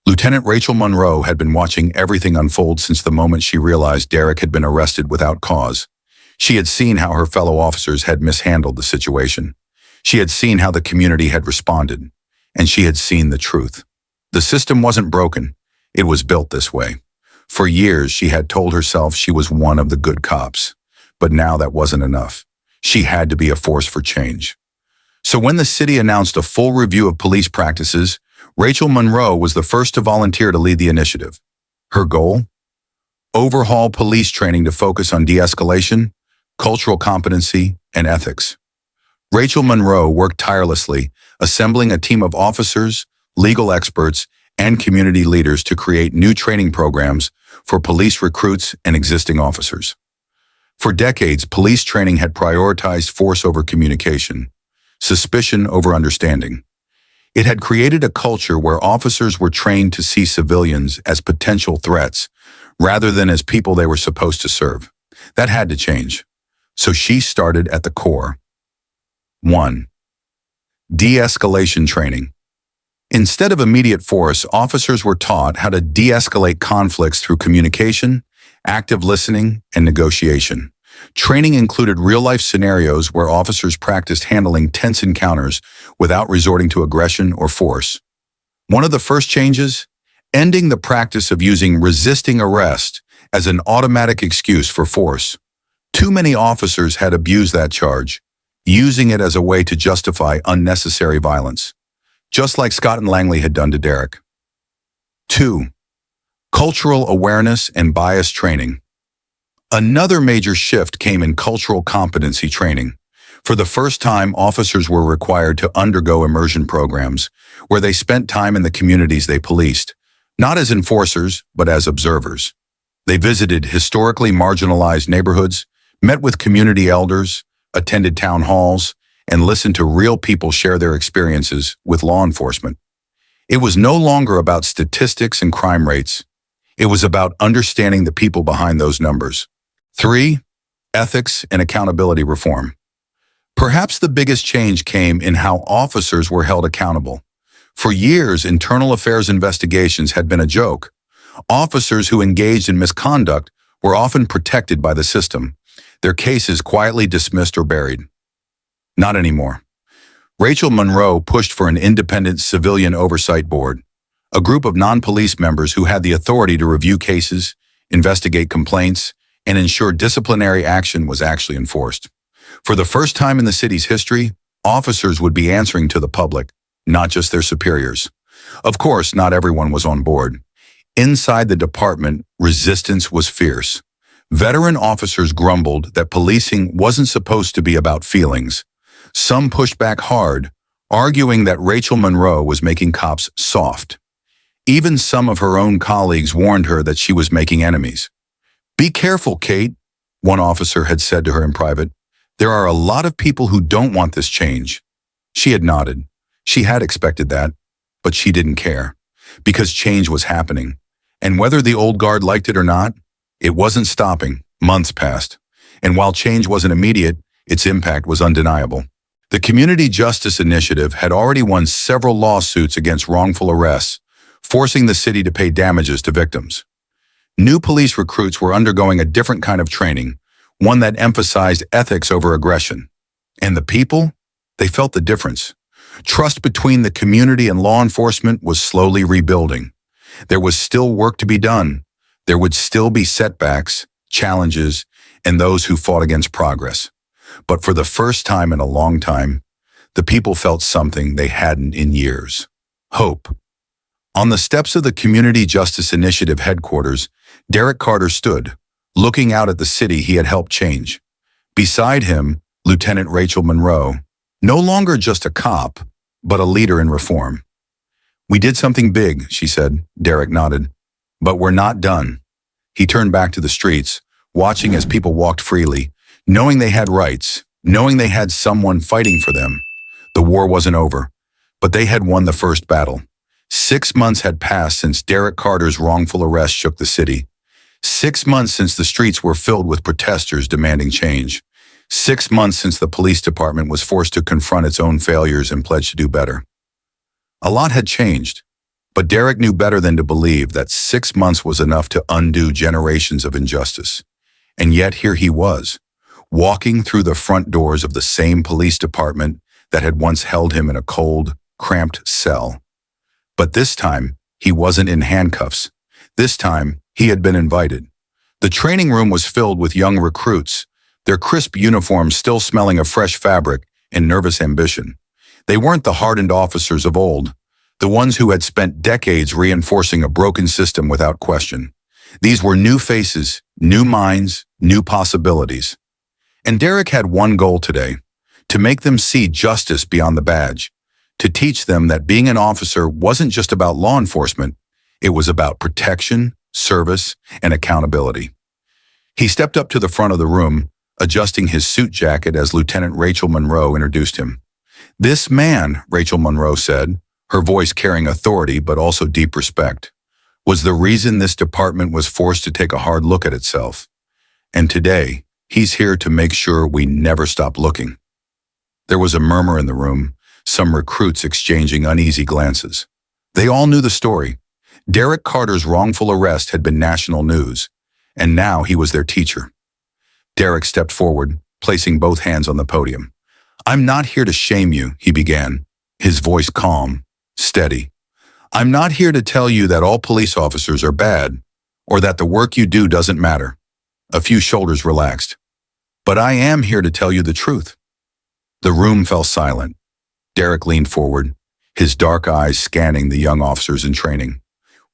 Lieutenant Rachel Monroe had been watching everything unfold since the moment she realized Derrick had been arrested without cause. She had seen how her fellow officers had mishandled the situation. She had seen how the community had responded, and she had seen the truth. The system wasn't broken. It was built this way. For years, she had told herself she was one of the good cops. But now that wasn't enough. She had to be a force for change. So when the city announced a full review of police practices, Rachel Monroe was the first to volunteer to lead the initiative. Her goal? Overhaul police training to focus on de-escalation, cultural competency, and ethics. Rachel Monroe worked tirelessly, assembling a team of officers, legal experts, and community leaders to create new training programs for police recruits and existing officers. For decades, police training had prioritized force over communication, suspicion over understanding. It had created a culture where officers were trained to see civilians as potential threats rather than as people they were supposed to serve. That had to change. So she started at the core. 1. De-escalation training. Instead of immediate force, officers were taught how to de-escalate conflicts through communication, active listening, and negotiation. Training included real-life scenarios where officers practiced handling tense encounters without resorting to aggression or force. One of the first changes? Ending the practice of using resisting arrest as an automatic excuse for force. Too many officers had abused that charge, using it as a way to justify unnecessary violence, just like Scott and Langley had done to Derrick. 2. Cultural awareness and bias training. Another major shift came in cultural competency training. For the first time, officers were required to undergo immersion programs where they spent time in the communities they policed, not as enforcers, but as observers. They visited historically marginalized neighborhoods, met with community elders, attended town halls, and listened to real people share their experiences with law enforcement. It was no longer about statistics and crime rates. It was about understanding the people behind those numbers. 3. Ethics and accountability reform. Perhaps the biggest change came in how officers were held accountable. For years, internal affairs investigations had been a joke. Officers who engaged in misconduct were often protected by the system, their cases quietly dismissed or buried. Not anymore. Rachel Monroe pushed for an independent civilian oversight board, a group of non-police members who had the authority to review cases, investigate complaints, and ensure disciplinary action was actually enforced. For the first time in the city's history, officers would be answering to the public, not just their superiors. Of course, not everyone was on board. Inside the department, resistance was fierce. Veteran officers grumbled that policing wasn't supposed to be about feelings. Some pushed back hard, arguing that Rachel Monroe was making cops soft. Even some of her own colleagues warned her that she was making enemies. "Be careful, Kate," one officer had said to her in private. "There are a lot of people who don't want this change." She had nodded. She had expected that, but she didn't care, because change was happening. And whether the old guard liked it or not, it wasn't stopping. Months passed. And while change wasn't immediate, its impact was undeniable. The Community Justice Initiative had already won several lawsuits against wrongful arrests, forcing the city to pay damages to victims. New police recruits were undergoing a different kind of training, one that emphasized ethics over aggression. And the people? They felt the difference. Trust between the community and law enforcement was slowly rebuilding. There was still work to be done. There would still be setbacks, challenges, and those who fought against progress. But for the first time in a long time, the people felt something they hadn't in years: hope. On the steps of the Community Justice Initiative headquarters, Derrick Carter stood, looking out at the city he had helped change. Beside him, Lieutenant Rachel Monroe, no longer just a cop, but a leader in reform. "We did something big," she said. Derrick nodded. "But we're not done." He turned back to the streets, watching as people walked freely, knowing they had rights, knowing they had someone fighting for them. The war wasn't over, but they had won the first battle. 6 months had passed since Derrick Carter's wrongful arrest shook the city. 6 months since the streets were filled with protesters demanding change. 6 months since the police department was forced to confront its own failures and pledge to do better. A lot had changed, but Derrick knew better than to believe that 6 months was enough to undo generations of injustice. And yet here he was, walking through the front doors of the same police department that had once held him in a cold, cramped cell. But this time, he wasn't in handcuffs. This time, he had been invited. The training room was filled with young recruits, their crisp uniforms still smelling of fresh fabric and nervous ambition. They weren't the hardened officers of old, the ones who had spent decades reinforcing a broken system without question. These were new faces, new minds, new possibilities. And Derrick had one goal today, to make them see justice beyond the badge, to teach them that being an officer wasn't just about law enforcement, it was about protection, service, and accountability. He stepped up to the front of the room, adjusting his suit jacket as Lieutenant Rachel Monroe introduced him. "This man," Rachel Monroe said, her voice carrying authority but also deep respect, "was the reason this department was forced to take a hard look at itself. And today, he's here to make sure we never stop looking." There was a murmur in the room, some recruits exchanging uneasy glances. They all knew the story. Derrick Carter's wrongful arrest had been national news, and now he was their teacher. Derrick stepped forward, placing both hands on the podium. "I'm not here to shame you," he began, his voice calm, steady. "I'm not here to tell you that all police officers are bad, or that the work you do doesn't matter." A few shoulders relaxed. "But I am here to tell you the truth." The room fell silent. Derrick leaned forward, his dark eyes scanning the young officers in training.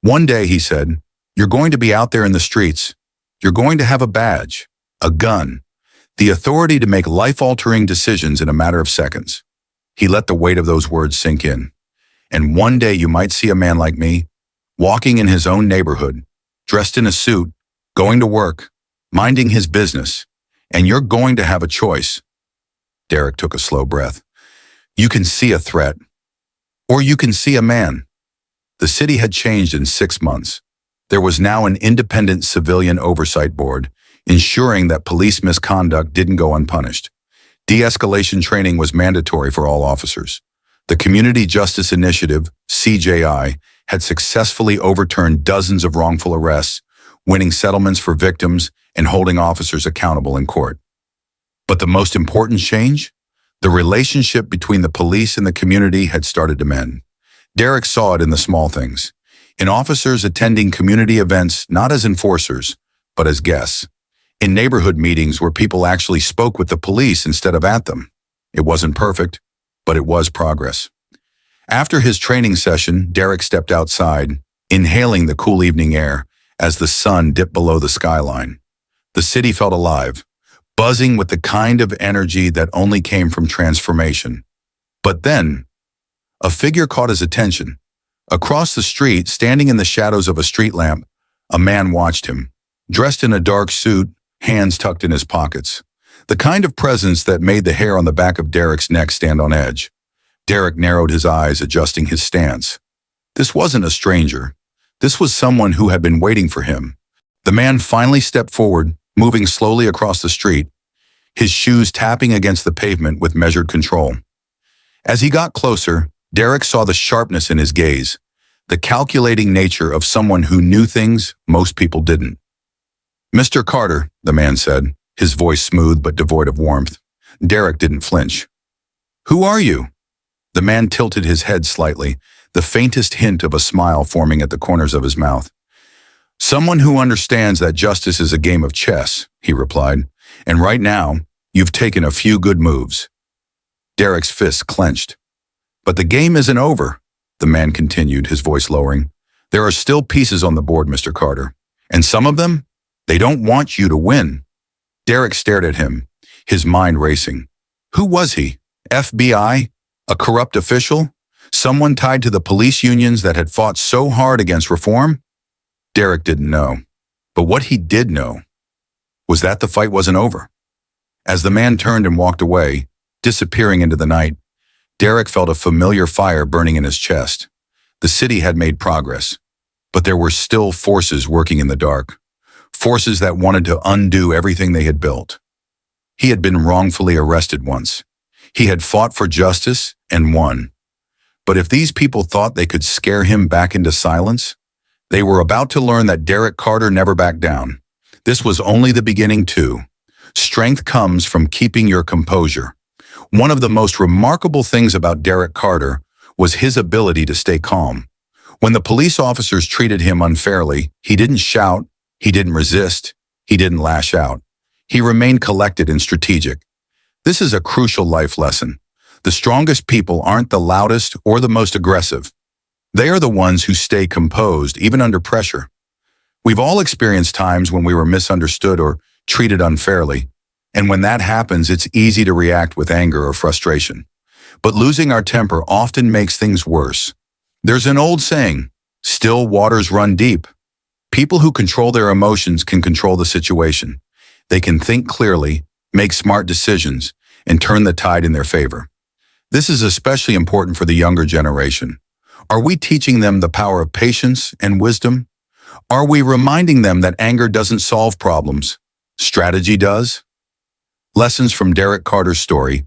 "One day," he said, "you're going to be out there in the streets. You're going to have a badge, a gun, the authority to make life-altering decisions in a matter of seconds." He let the weight of those words sink in. "And one day you might see a man like me, walking in his own neighborhood, dressed in a suit, going to work, minding his business, and you're going to have a choice." Derrick took a slow breath. "You can see a threat, or you can see a man." The city had changed in 6 months. There was now an independent civilian oversight board, ensuring that police misconduct didn't go unpunished. De-escalation training was mandatory for all officers. The Community Justice Initiative, CJI, had successfully overturned dozens of wrongful arrests, winning settlements for victims and holding officers accountable in court. But the most important change? The relationship between the police and the community had started to mend. Derrick saw it in the small things, in officers attending community events not as enforcers, but as guests, in neighborhood meetings where people actually spoke with the police instead of at them. It wasn't perfect, but it was progress. After his training session, Derrick stepped outside, inhaling the cool evening air as the sun dipped below the skyline. The city felt alive, buzzing with the kind of energy that only came from transformation. But then, a figure caught his attention. Across the street, standing in the shadows of a street lamp, a man watched him, dressed in a dark suit, hands tucked in his pockets. The kind of presence that made the hair on the back of Derrick's neck stand on edge. Derrick narrowed his eyes, adjusting his stance. This wasn't a stranger. This was someone who had been waiting for him. The man finally stepped forward, moving slowly across the street, his shoes tapping against the pavement with measured control. As he got closer, Derrick saw the sharpness in his gaze, the calculating nature of someone who knew things most people didn't. "Mr. Carter," the man said, his voice smooth but devoid of warmth. Derrick didn't flinch. "Who are you?" The man tilted his head slightly, the faintest hint of a smile forming at the corners of his mouth. "Someone who understands that justice is a game of chess," he replied, "and right now, you've taken a few good moves." Derrick's fists clenched. "But the game isn't over," the man continued, his voice lowering. "There are still pieces on the board, Mr. Carter, and some of them, they don't want you to win." Derrick stared at him, his mind racing. Who was he? FBI? A corrupt official? Someone tied to the police unions that had fought so hard against reform? Derrick didn't know. But what he did know was that the fight wasn't over. As the man turned and walked away, disappearing into the night, Derrick felt a familiar fire burning in his chest. The city had made progress, but there were still forces working in the dark, forces that wanted to undo everything they had built. He had been wrongfully arrested once. He had fought for justice and won. But if these people thought they could scare him back into silence, they were about to learn that Derrick Carter never backed down. This was only the beginning too. Strength comes from keeping your composure. One of the most remarkable things about Derrick Carter was his ability to stay calm. When the police officers treated him unfairly, he didn't shout, he didn't resist, he didn't lash out. He remained collected and strategic. This is a crucial life lesson. The strongest people aren't the loudest or the most aggressive. They are the ones who stay composed, even under pressure. We've all experienced times when we were misunderstood or treated unfairly, and when that happens, it's easy to react with anger or frustration. But losing our temper often makes things worse. There's an old saying, still waters run deep. People who control their emotions can control the situation. They can think clearly, make smart decisions, and turn the tide in their favor. This is especially important for the younger generation. Are we teaching them the power of patience and wisdom? Are we reminding them that anger doesn't solve problems? Strategy does? Lessons from Derrick Carter's story.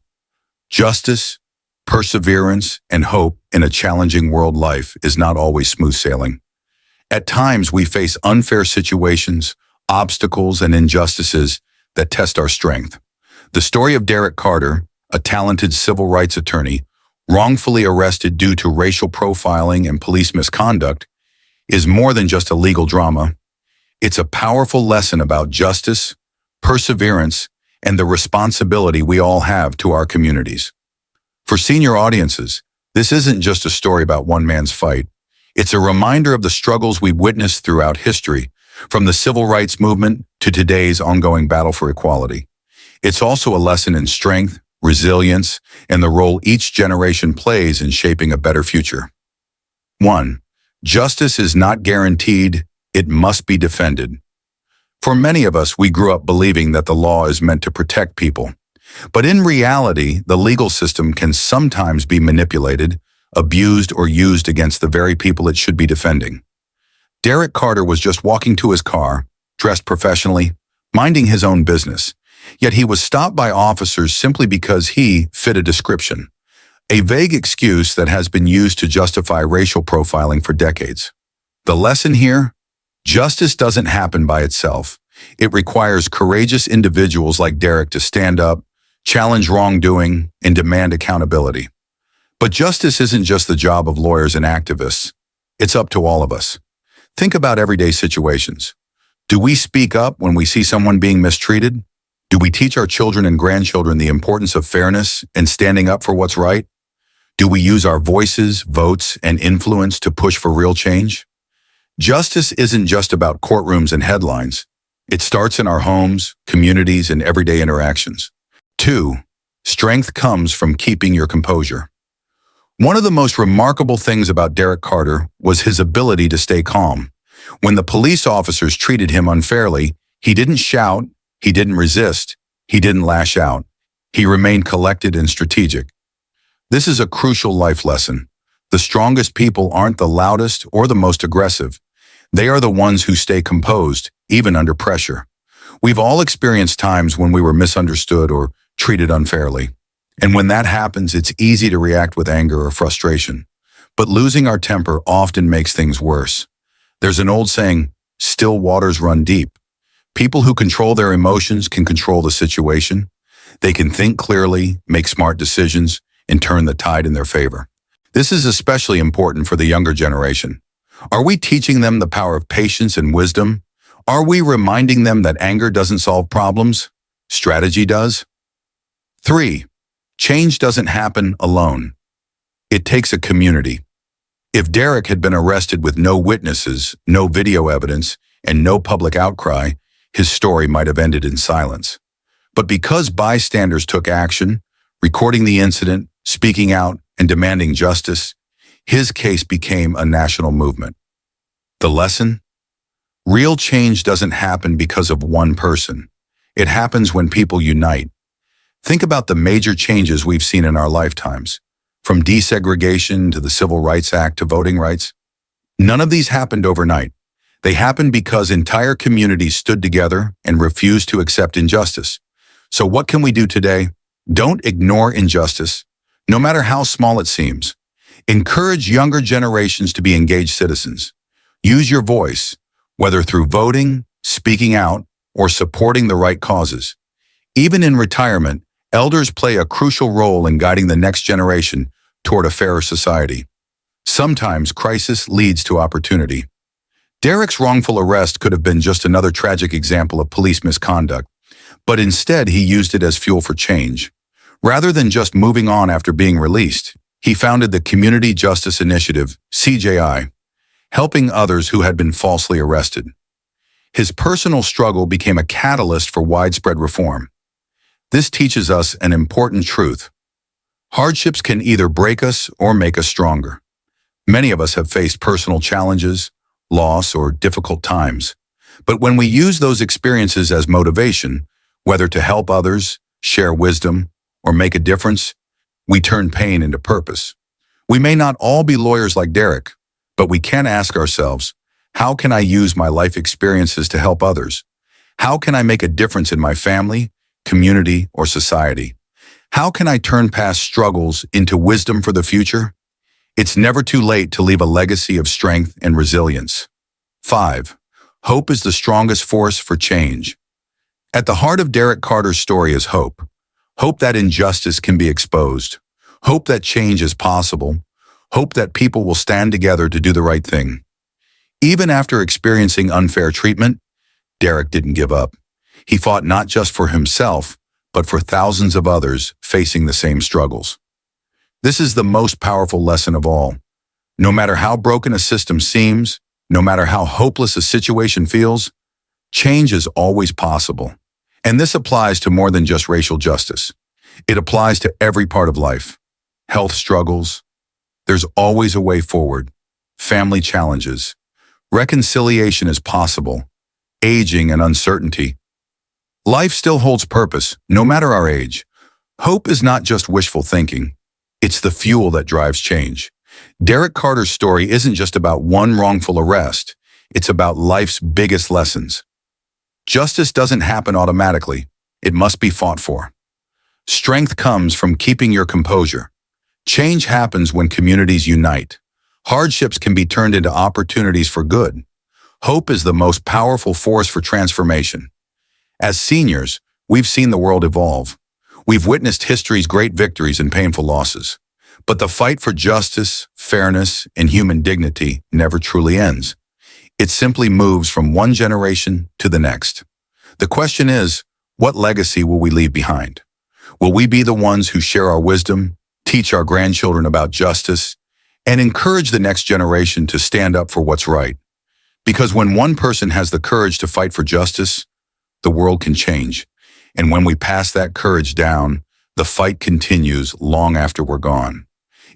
Justice, perseverance, and hope in a challenging world life is not always smooth sailing. At times, we face unfair situations, obstacles, and injustices that test our strength. The story of Derrick Carter, a talented civil rights attorney, wrongfully arrested due to racial profiling and police misconduct, is more than just a legal drama. It's a powerful lesson about justice, perseverance, and the responsibility we all have to our communities. For senior audiences, this isn't just a story about one man's fight. It's a reminder of the struggles we've witnessed throughout history, from the civil rights movement to today's ongoing battle for equality. It's also a lesson in strength, resilience, and the role each generation plays in shaping a better future. 1. Justice is not guaranteed, it must be defended. For many of us, we grew up believing that the law is meant to protect people. But in reality, the legal system can sometimes be manipulated, abused, or used against the very people it should be defending. Derrick Carter was just walking to his car, dressed professionally, minding his own business. Yet he was stopped by officers simply because he fit a description, a vague excuse that has been used to justify racial profiling for decades. The lesson here? Justice doesn't happen by itself. It requires courageous individuals like Derrick to stand up, challenge wrongdoing, and demand accountability. But justice isn't just the job of lawyers and activists. It's up to all of us. Think about everyday situations. Do we speak up when we see someone being mistreated? Do we teach our children and grandchildren the importance of fairness and standing up for what's right? Do we use our voices, votes, and influence to push for real change? Justice isn't just about courtrooms and headlines. It starts in our homes, communities, and everyday interactions. 2. Strength comes from keeping your composure. One of the most remarkable things about Derrick Carter was his ability to stay calm. When the police officers treated him unfairly, he didn't shout, he didn't resist, he didn't lash out. He remained collected and strategic. This is a crucial life lesson. The strongest people aren't the loudest or the most aggressive. They are the ones who stay composed, even under pressure. We've all experienced times when we were misunderstood or treated unfairly. And when that happens, it's easy to react with anger or frustration. But losing our temper often makes things worse. There's an old saying, still waters run deep. People who control their emotions can control the situation. They can think clearly, make smart decisions, and turn the tide in their favor. This is especially important for the younger generation. Are we teaching them the power of patience and wisdom? Are we reminding them that anger doesn't solve problems? Strategy does? 3. Change doesn't happen alone. It takes a community. If Derrick had been arrested with no witnesses, no video evidence, and no public outcry, his story might have ended in silence. But because bystanders took action, recording the incident, speaking out, and demanding justice, his case became a national movement. The lesson? Real change doesn't happen because of one person. It happens when people unite, Think about the major changes we've seen in our lifetimes, from desegregation to the Civil Rights Act to voting rights. None of these happened overnight. They happened because entire communities stood together and refused to accept injustice. So what can we do today? Don't ignore injustice, no matter how small it seems. Encourage younger generations to be engaged citizens. Use your voice, whether through voting, speaking out, or supporting the right causes. Even in retirement, elders play a crucial role in guiding the next generation toward a fairer society. Sometimes crisis leads to opportunity. Derrick's wrongful arrest could have been just another tragic example of police misconduct, but instead he used it as fuel for change. Rather than just moving on after being released, he founded the Community Justice Initiative, CJI, helping others who had been falsely arrested. His personal struggle became a catalyst for widespread reform. This teaches us an important truth. Hardships can either break us or make us stronger. Many of us have faced personal challenges, loss, or difficult times. But when we use those experiences as motivation, whether to help others, share wisdom, or make a difference, we turn pain into purpose. We may not all be lawyers like Derrick, but we can ask ourselves, how can I use my life experiences to help others? How can I make a difference in my family, community, or society? How can I turn past struggles into wisdom for the future? It's never too late to leave a legacy of strength and resilience. 5. Hope is the strongest force for change. At the heart of Derrick Carter's story is hope. Hope that injustice can be exposed. Hope that change is possible. Hope that people will stand together to do the right thing. Even after experiencing unfair treatment, Derrick didn't give up. He fought not just for himself, but for thousands of others facing the same struggles. This is the most powerful lesson of all. No matter how broken a system seems, no matter how hopeless a situation feels, change is always possible. And this applies to more than just racial justice. It applies to every part of life. Health struggles. There's always a way forward. Family challenges. Reconciliation is possible. Aging and uncertainty. Life still holds purpose, no matter our age. Hope is not just wishful thinking. It's the fuel that drives change. Derrick Carter's story isn't just about one wrongful arrest. It's about life's biggest lessons. Justice doesn't happen automatically. It must be fought for. Strength comes from keeping your composure. Change happens when communities unite. Hardships can be turned into opportunities for good. Hope is the most powerful force for transformation. As seniors, we've seen the world evolve. We've witnessed history's great victories and painful losses. But the fight for justice, fairness, and human dignity never truly ends. It simply moves from one generation to the next. The question is, what legacy will we leave behind? Will we be the ones who share our wisdom, teach our grandchildren about justice, and encourage the next generation to stand up for what's right? Because when one person has the courage to fight for justice, the world can change. And when we pass that courage down, the fight continues long after we're gone.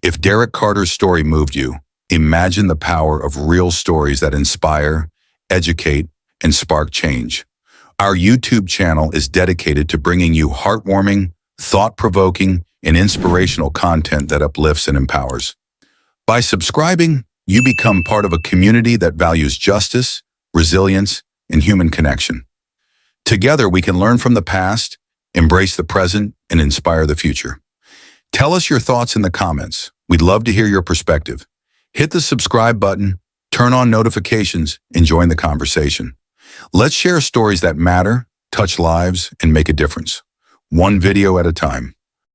If Derrick Carter's story moved you, imagine the power of real stories that inspire, educate, and spark change. Our YouTube channel is dedicated to bringing you heartwarming, thought-provoking, and inspirational content that uplifts and empowers. By subscribing, you become part of a community that values justice, resilience, and human connection. Together, we can learn from the past, embrace the present, and inspire the future. Tell us your thoughts in the comments. We'd love to hear your perspective. Hit the subscribe button, turn on notifications, and join the conversation. Let's share stories that matter, touch lives, and make a difference. One video at a time.